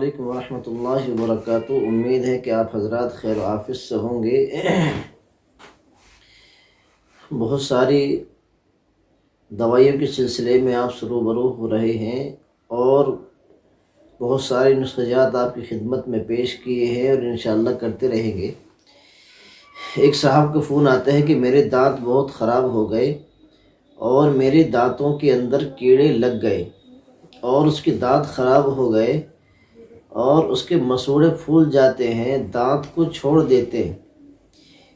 علیکم ورحمۃ اللہ وبرکاتہ۔ امید ہے کہ آپ حضرات خیر و عافیت سے ہوں گے۔ بہت ساری دوائیوں کے سلسلے میں آپ سے روبرو ہو رہے ہیں اور بہت سارے نسخیات آپ کی خدمت میں پیش کیے ہیں اور انشاءاللہ کرتے رہیں گے۔ ایک صاحب کا فون آتا ہے کہ میرے دانت بہت خراب ہو گئے اور میرے دانتوں کے اندر کیڑے لگ گئے اور اس کے دانت خراب ہو گئے اور اس کے مسوڑے پھول جاتے ہیں، دانت کو چھوڑ دیتے ہیں،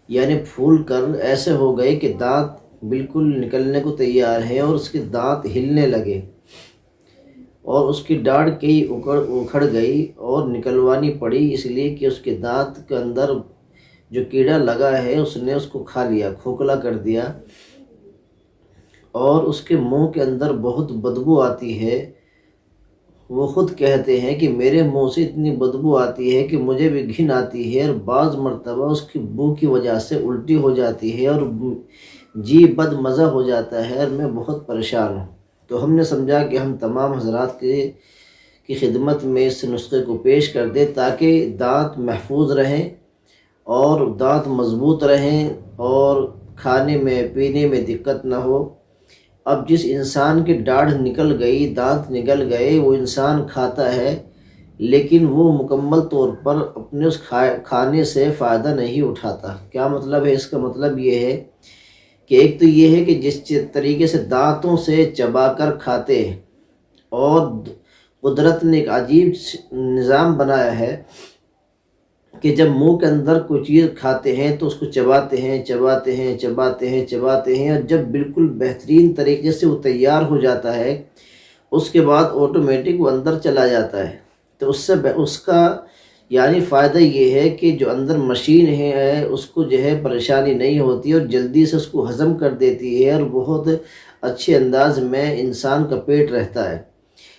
یعنی پھول کر ایسے ہو گئے کہ دانت بالکل نکلنے کو تیار ہیں اور اس کے دانت ہلنے لگے اور اس کی ڈاڑھ کئی اکھڑ گئی اور نکلوانی پڑی، اس لیے کہ اس کے دانت کے اندر جو کیڑا لگا ہے اس نے اس کو کھا لیا، کھوکھلا کر دیا اور اس کے منہ کے اندر بہت بدبو آتی ہے۔ وہ خود کہتے ہیں کہ میرے منہ سے اتنی بدبو آتی ہے کہ مجھے بھی گھن آتی ہے اور بعض مرتبہ اس کی بو کی وجہ سے الٹی ہو جاتی ہے اور جی بد مزہ ہو جاتا ہے اور میں بہت پریشان ہوں۔ تو ہم نے سمجھا کہ ہم تمام حضرات کی خدمت میں اس نسخے کو پیش کر دیں تاکہ دانت محفوظ رہیں اور دانت مضبوط رہیں اور کھانے میں پینے میں دقت نہ ہو۔ اب جس انسان کی ڈاڑھ نکل گئی، دانت نکل گئے، وہ انسان کھاتا ہے لیکن وہ مکمل طور پر اپنے اس کھانے سے فائدہ نہیں اٹھاتا۔ کیا مطلب ہے اس کا؟ مطلب یہ ہے کہ ایک تو یہ ہے کہ جس طریقے سے دانتوں سے چبا کر کھاتے ہیں اور قدرت نے ایک عجیب نظام بنایا ہے کہ جب منہ کے اندر کوئی چیز کھاتے ہیں تو اس کو چباتے ہیں اور جب بالکل بہترین طریقے سے وہ تیار ہو جاتا ہے اس کے بعد آٹومیٹک وہ اندر چلا جاتا ہے۔ تو اس کا یعنی فائدہ یہ ہے کہ جو اندر مشین ہے اس کو جو ہے پریشانی نہیں ہوتی اور جلدی سے اس کو ہضم کر دیتی ہے اور بہت اچھے انداز میں انسان کا پیٹ رہتا ہے۔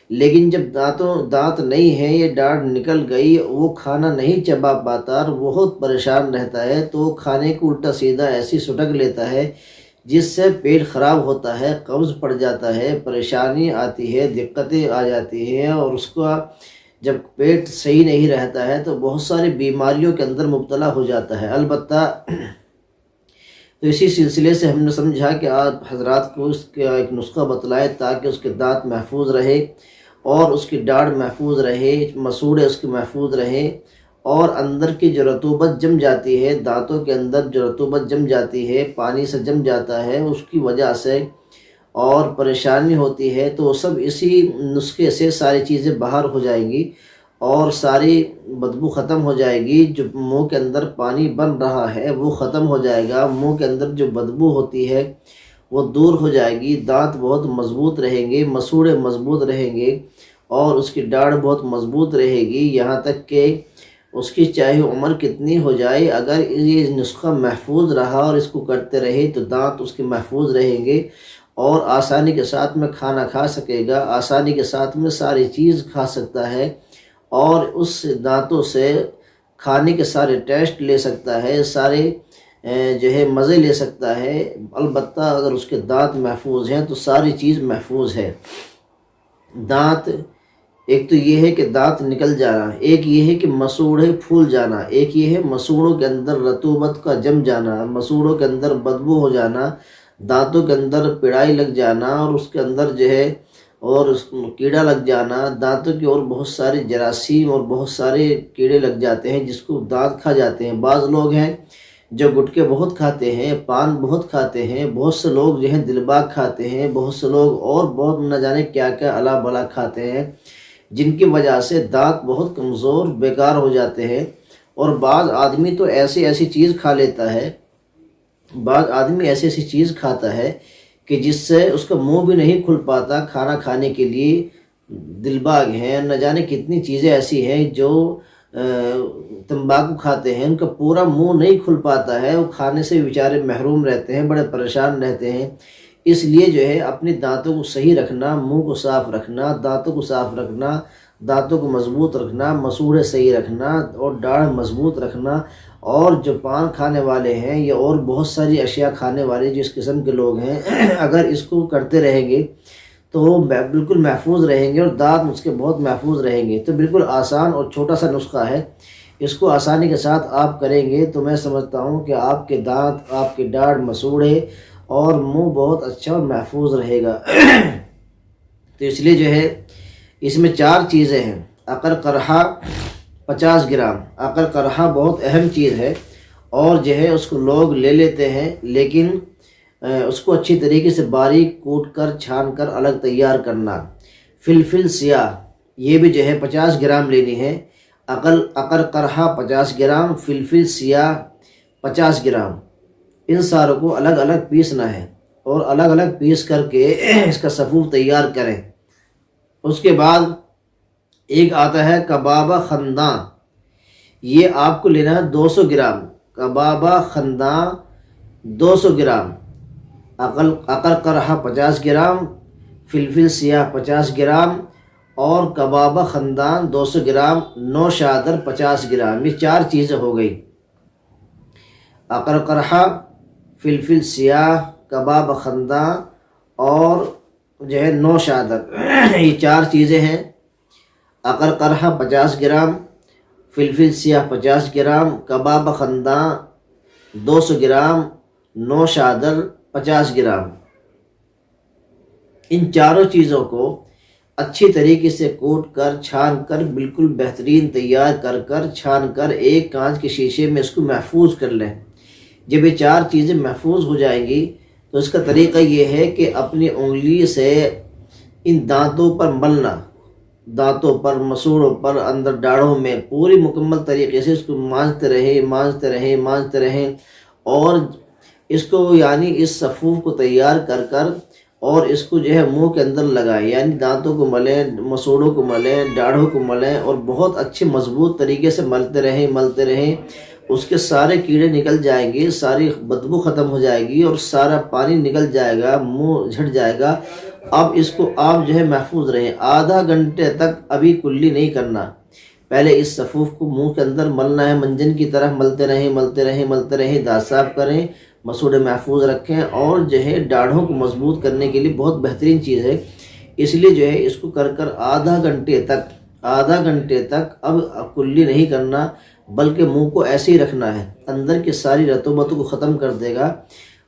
لیکن جب دانت نہیں ہیں، یہ ڈاڑھ نکل گئی، وہ کھانا نہیں چبا پاتا اور بہت پریشان رہتا ہے تو کھانے کو الٹا سیدھا ایسی سٹک لیتا ہے جس سے پیٹ خراب ہوتا ہے، قبض پڑ جاتا ہے، پریشانی آتی ہے، دقتیں آ جاتی ہیں اور اس کا جب پیٹ صحیح نہیں رہتا ہے تو بہت ساری بیماریوں کے اندر مبتلا ہو جاتا ہے۔ البتہ تو اسی سلسلے سے ہم نے سمجھا کہ آپ حضرات کو اس کا ایک نسخہ بتلائے تاکہ اس کے دانت محفوظ رہے اور اس کی ڈاڑھ محفوظ رہے، مسوڑے اس کے محفوظ رہے اور اندر کی جو رطوبت جم جاتی ہے، دانتوں کے اندر جو رطوبت جم جاتی ہے، پانی سے جم جاتا ہے، اس کی وجہ سے اور پریشانی ہوتی ہے تو سب اسی نسخے سے ساری چیزیں باہر ہو جائیں گی اور ساری بدبو ختم ہو جائے گی۔ جو منہ کے اندر پانی بن رہا ہے وہ ختم ہو جائے گا، منہ کے اندر جو بدبو ہوتی ہے وہ دور ہو جائے گی، دانت بہت مضبوط رہیں گے، مسوڑے مضبوط رہیں گے اور اس کی ڈاڑھ بہت مضبوط رہے گی، یہاں تک کہ اس کی چاہے عمر کتنی ہو جائے اگر یہ نسخہ محفوظ رہا اور اس کو کرتے رہے تو دانت اس کے محفوظ رہیں گے اور آسانی کے ساتھ میں کھانا کھا سکے گا، آسانی کے ساتھ میں ساری چیز کھا سکتا ہے اور اس دانتوں سے کھانے کے سارے ٹیسٹ لے سکتا ہے، سارے جو ہے مزے لے سکتا ہے۔ البتہ اگر اس کے دانت محفوظ ہیں تو ساری چیز محفوظ ہے۔ دانت ایک تو یہ ہے کہ دانت نکل جانا، ایک یہ ہے کہ مسوڑے پھول جانا، ایک یہ ہے مسوڑوں کے اندر رطوبت کا جم جانا، مسوڑوں کے اندر بدبو ہو جانا، دانتوں کے اندر پڑائی لگ جانا اور اس کے اندر جو ہے اور کیڑا لگ جانا، دانتوں کی اور بہت سارے جراثیم اور بہت سارے کیڑے لگ جاتے ہیں جس کو دانت کھا جاتے ہیں۔ بعض لوگ ہیں جو گٹکے بہت کھاتے ہیں، پان بہت کھاتے ہیں، بہت سے لوگ جو ہیں دل باغ کھاتے ہیں، بہت سے لوگ اور بہت نہ جانے کیا کیا الا بلا کھاتے ہیں جن کی وجہ سے دانت بہت کمزور بیکار ہو جاتے ہیں۔ اور بعض آدمی تو ایسی چیز کھا لیتا ہے، بعض آدمی ایسی چیز کھاتا ہے کہ جس سے اس کا منہ بھی نہیں کھل پاتا کھانا کھانے کے لیے۔ دل باغ ہیں، نہ جانے کتنی چیزیں ایسی ہیں جو تمباکو کھاتے ہیں، ان کا پورا منہ نہیں کھل پاتا ہے، وہ کھانے سے بیچارے محروم رہتے ہیں، بڑے پریشان رہتے ہیں۔ اس لیے جو ہے اپنے دانتوں کو صحیح رکھنا، منہ کو صاف رکھنا، دانتوں کو صاف رکھنا، دانتوں کو مضبوط رکھنا، مسوڑے صحیح رکھنا اور ڈاڑھ مضبوط رکھنا۔ اور جو پان کھانے والے ہیں یا اور بہت ساری اشیاء کھانے والے جس قسم کے لوگ ہیں اگر اس کو کرتے رہیں گے تو وہ بالکل محفوظ رہیں گے اور دانت اس کے بہت محفوظ رہیں گے۔ تو بالکل آسان اور چھوٹا سا نسخہ ہے، اس کو آسانی کے ساتھ آپ کریں گے تو میں سمجھتا ہوں کہ آپ کے دانت، آپ کے داڑھ، مسوڑے اور منہ بہت اچھا اور محفوظ رہے گا۔ تو اس لیے جو ہے اس میں 4 چیزیں ہیں۔ عقر قرحہ 50 گرام، عقر قرحہ بہت اہم چیز ہے، اور جو ہے اس کو لوگ لے لیتے ہیں، لیکن اس کو اچھی طریقے سے باریک کوٹ کر چھان کر الگ تیار کرنا۔ فلفل سیاہ یہ بھی جو ہے 50 گرام لینی ہے۔ عقر قرحہ 50 گرام، فلفل سیاہ 50 گرام، ان ساروں کو الگ الگ پیسنا ہے اور الگ الگ پیس کر کے اس کا صفوف تیار کریں۔ اس کے بعد ایک آتا ہے کبابہ خنداں، یہ آپ کو لینا ہے 200 گرام، کبابہ خنداں 200 گرام، عقر قرحہ 50 گرام، فلفل سیاہ 50 گرام اور کبابہ خندان 200 گرام، نوشادر 50 گرام۔ یہ 4 چیزیں ہو گئی، عقر قرحہ، فلفل سیاہ، کباب خندان اور جو ہے نوشادر، یہ 4 چیزیں ہیں۔ عقر قرحہ 50 گرام، فلفل سیاہ 50 گرام، کباب خندان 200 گرام، نوشادر 50 گرام۔ ان چاروں چیزوں کو اچھی طریقے سے کوٹ کر چھان کر بالکل بہترین تیار کر چھان کر ایک کانچ کے شیشے میں اس کو محفوظ کر لیں۔ جب یہ 4 چیزیں محفوظ ہو جائیں گی تو اس کا طریقہ یہ ہے کہ اپنی انگلی سے ان دانتوں پر ملنا، دانتوں پر، مسوڑوں پر، اندر داڑھوں میں پوری مکمل طریقے سے اس کو مانجتے رہیں اور اس کو یعنی اس صفوف کو تیار کر اور اس کو جو ہے منہ کے اندر لگائیں، یعنی دانتوں کو ملیں، مسوڑوں کو ملیں، داڑھوں کو ملیں اور بہت اچھے مضبوط طریقے سے ملتے رہیں۔ اس کے سارے کیڑے نکل جائیں گے، ساری بدبو ختم ہو جائے گی اور سارا پانی نکل جائے گا، منہ جھٹ جائے گا۔ اب اس کو آپ جو ہے محفوظ رہیں، آدھا گھنٹے تک ابھی کلی نہیں کرنا، پہلے اس صفوف کو منہ کے اندر ملنا ہے، منجن کی طرح ملتے رہیں، دانت صاف کریں، مسوڑے محفوظ رکھیں اور جو ہے داڑھوں کو مضبوط کرنے کے لیے بہت بہترین چیز ہے۔ اس لیے جو ہے اس کو کر آدھا گھنٹے تک اب کلی نہیں کرنا، بلکہ منہ کو ایسے ہی رکھنا ہے، اندر کی ساری رطوبتوں کو ختم کر دے گا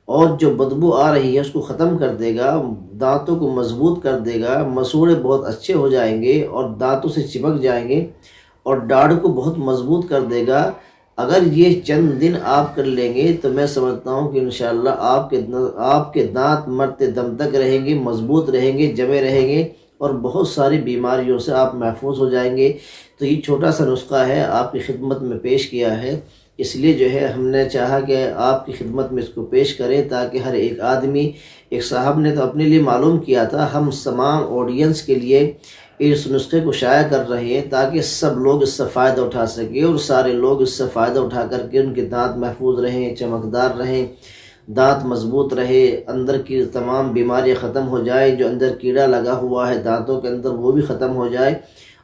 اور جو بدبو آ رہی ہے اس کو ختم کر دے گا، دانتوں کو مضبوط کر دے گا، مسوڑے بہت اچھے ہو جائیں گے اور دانتوں سے چپک جائیں گے اور داڑھ کو بہت مضبوط کر دے گا۔ اگر یہ چند دن آپ کر لیں گے تو میں سمجھتا ہوں کہ انشاءاللہ آپ کے دانت مرتے دم تک رہیں گے، مضبوط رہیں گے، جمے رہیں گے اور بہت ساری بیماریوں سے آپ محفوظ ہو جائیں گے۔ تو یہ چھوٹا سا نسخہ ہے، آپ کی خدمت میں پیش کیا ہے، اس لیے جو ہے ہم نے چاہا کہ آپ کی خدمت میں اس کو پیش کریں تاکہ ہر ایک آدمی، ایک صاحب نے تو اپنے لیے معلوم کیا تھا، ہم تمام آڈینس کے لیے اس نسخے کو شائع کر رہے ہیں تاکہ سب لوگ اس سے فائدہ اٹھا سکیں اور سارے لوگ اس سے فائدہ اٹھا کر کے ان کے دانت محفوظ رہیں، چمکدار رہیں، دانت مضبوط رہے، اندر کی تمام بیماریاں ختم ہو جائیں، جو اندر کیڑا لگا ہوا ہے دانتوں کے اندر وہ بھی ختم ہو جائے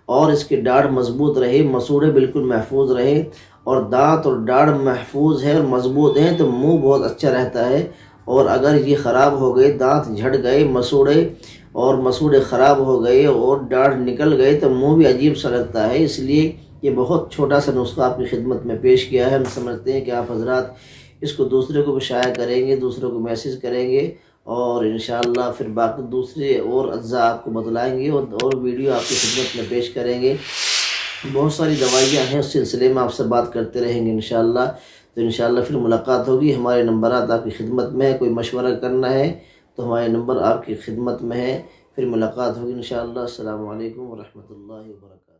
اور اس کی داڑھ مضبوط رہے، مسوڑے بالکل محفوظ رہے اور دانت اور داڑھ محفوظ ہے اور مضبوط ہیں تو منہ بہت اچھا رہتا ہے۔ اور اگر یہ خراب ہو گئے، دانت جھڑ گئے، مسوڑے خراب ہو گئے اور داڑھ نکل گئے تو منہ بھی عجیب سا لگتا ہے۔ اس لیے یہ بہت چھوٹا سا نسخہ آپ کی خدمت میں پیش کیا ہے۔ ہم سمجھتے ہیں کہ آپ حضرات اس کو دوسرے کو بھی شائع کریں گے، دوسروں کو میسیج کریں گے اور انشاءاللہ پھر باقی دوسرے اور اجزاء آپ کو بتلائیں گے اور ویڈیو آپ کی خدمت میں پیش کریں گے۔ بہت ساری دوائیاں ہیں، اس سلسلے میں آپ سے بات کرتے رہیں گے انشاءاللہ۔ تو انشاءاللہ پھر ملاقات ہوگی۔ ہمارے نمبرات آپ کی خدمت میں ہے، کوئی مشورہ کرنا ہے تو ہمارے نمبر آپ کی خدمت میں ہے، پھر ملاقات ہوگی انشاءاللہ۔ السلام علیکم ورحمۃ اللہ وبرکاتہ۔